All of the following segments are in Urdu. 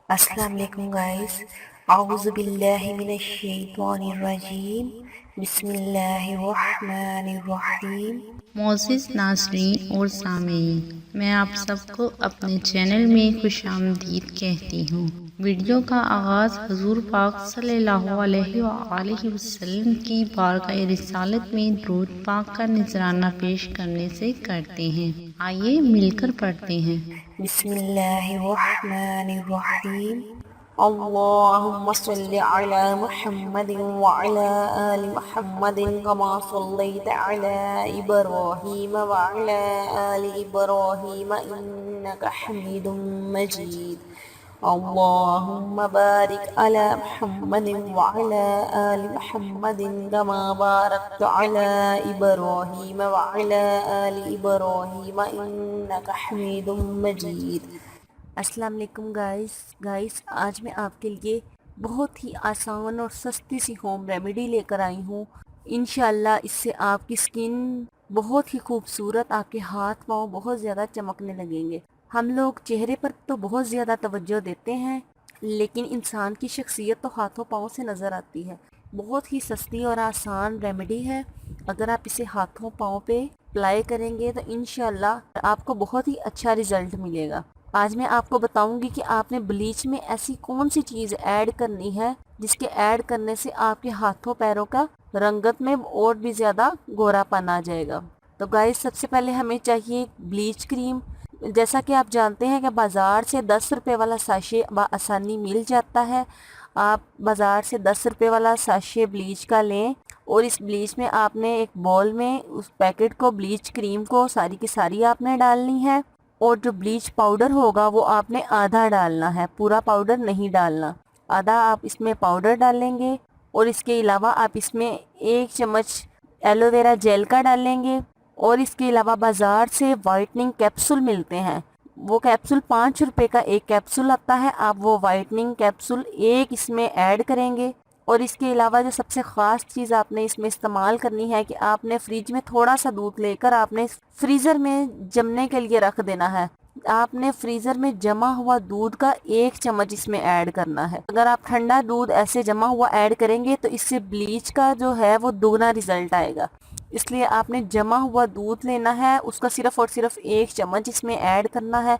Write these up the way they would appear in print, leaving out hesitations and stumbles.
السلام علیکم گائز، اعوذ باللہ من الشیطان الرجیم، بسم اللہ الرحمن الرحیم۔ معزز ناظرین اور سامعین، میں آپ سب کو اپنے چینل میں خوش آمدید کہتی ہوں۔ ویڈیو کا آغاز حضور پاک صلی اللہ علیہ وآلہ وسلم کی بارگاہ رسالت میں درود پاک کا نذرانہ پیش کرنے سے کرتے ہیں۔ آئیے مل کر پڑھتے ہیں۔ بسم اللہ الرحمن الرحیم۔ اللہم صلی علی محمد وعلی آل محمد کما صلیت علی ابراہیم وعلی آل ابراہیم انکا حمید مجید۔ اللہم بارک علی محمد وعلی آل محمد کما بارکت علی ابراہیم وعلی آل ابراہیم انکا حمید مجید۔ السلام علیکم گائز، آج میں آپ کے لیے بہت ہی آسان اور سستی سی ہوم ریمیڈی لے کر آئی ہوں۔ انشاءاللہ اس سے آپ کی سکن بہت ہی خوبصورت، آپ کے ہاتھ پاؤں بہت زیادہ چمکنے لگیں گے۔ ہم لوگ چہرے پر تو بہت زیادہ توجہ دیتے ہیں، لیکن انسان کی شخصیت تو ہاتھوں پاؤں سے نظر آتی ہے۔ بہت ہی سستی اور آسان ریمیڈی ہے۔ اگر آپ اسے ہاتھوں پاؤں پہ اپلائی کریں گے تو انشاءاللہ آپ کو بہت ہی اچھا رزلٹ ملے گا۔ آج میں آپ کو بتاؤں گی کہ آپ نے بلیچ میں ایسی کون سی چیز ایڈ کرنی ہے جس کے ایڈ کرنے سے آپ کے ہاتھوں پیروں کا رنگت میں اور بھی زیادہ گورا پن آ جائے گا۔ تو گائز، سب سے پہلے ہمیں چاہیے بلیچ کریم۔ جیسا کہ آپ جانتے ہیں کہ بازار سے 10 روپے والا ساشے بآسانی مل جاتا ہے۔ آپ بازار سے 10 روپے والا ساشے بلیچ کا لیں اور اس بلیچ میں آپ نے ایک بول میں اس پیکٹ کو، بلیچ کریم کو ساری کی ساری آپ نے ڈالنی ہے، اور جو بلیچ پاؤڈر ہوگا وہ آپ نے آدھا ڈالنا ہے، پورا پاؤڈر نہیں ڈالنا۔ آدھا آپ اس میں پاؤڈر ڈالیں گے، اور اس کے علاوہ آپ اس میں 1 چمچ ایلو ویرا جیل کا ڈالیں گے، اور اس کے علاوہ بازار سے وائٹننگ کیپسول ملتے ہیں۔ وہ کیپسول 5 روپے کا ایک کیپسول آتا ہے، آپ وہ وائٹننگ کیپسول ایک اس میں ایڈ کریں گے۔ اور اس کے علاوہ جو سب سے خاص چیز آپ نے اس میں استعمال کرنی ہے کہ آپ نے فریج میں تھوڑا سا دودھ لے کر آپ نے فریزر میں جمنے کے لیے رکھ دینا ہے۔ آپ نے فریزر میں جمع ہوا دودھ کا 1 چمچ اس میں ایڈ کرنا ہے۔ اگر آپ ٹھنڈا دودھ ایسے جمع ہوا ایڈ کریں گے تو اس سے بلیچ کا جو ہے وہ دگنا رزلٹ آئے گا۔ اس لیے آپ نے جمع ہوا دودھ لینا ہے، اس کا صرف اور صرف 1 چمچ اس میں ایڈ کرنا ہے،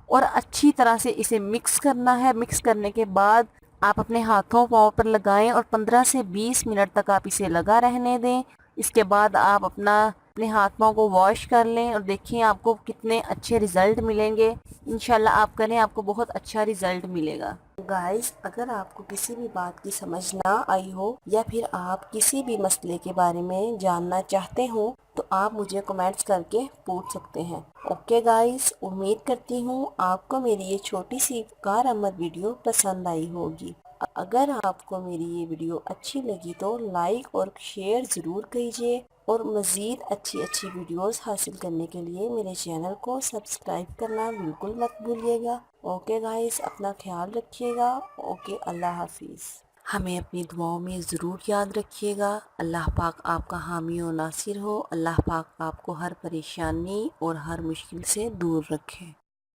اور اچھی طرح سے اسے مکس کرنا ہے۔ مکس کرنے کے بعد آپ اپنے ہاتھوں پاؤں پر لگائیں اور 15 سے 20 منٹ تک آپ اسے لگا رہنے دیں۔ اس کے بعد آپ اپنے ہاتھ پاؤں کو واش کر لیں اور دیکھیں آپ کو کتنے اچھے رزلٹ ملیں گے۔ انشاءاللہ آپ کریں، آپ کو بہت اچھا رزلٹ ملے گا۔ گائز، اگر آپ کو کسی بھی بات کی سمجھ نہ آئی ہو یا پھر آپ کسی بھی مسئلے کے بارے میں جاننا چاہتے ہو تو آپ مجھے کمنٹس کر کے پوچھ سکتے ہیں۔ اوکے گائز، امید کرتی ہوں آپ کو میری یہ چھوٹی سی کارآمد ویڈیو پسند آئی ہوگی۔ اگر آپ کو میری یہ ویڈیو اچھی لگی تو لائک اور شیئر ضرور کیجیے، اور مزید اچھی ویڈیوز حاصل کرنے کے لیے میرے چینل کو سبسکرائب کرنا بالکل مت بھولیے گا۔ اوکے گائز، اپنا خیال رکھیے گا۔ اوکے، اللہ حافظ۔ ہمیں اپنی دعاؤں میں ضرور یاد رکھیے گا۔ اللہ پاک آپ کا حامی و ناصر ہو۔ اللہ پاک آپ کو ہر پریشانی اور ہر مشکل سے دور رکھے۔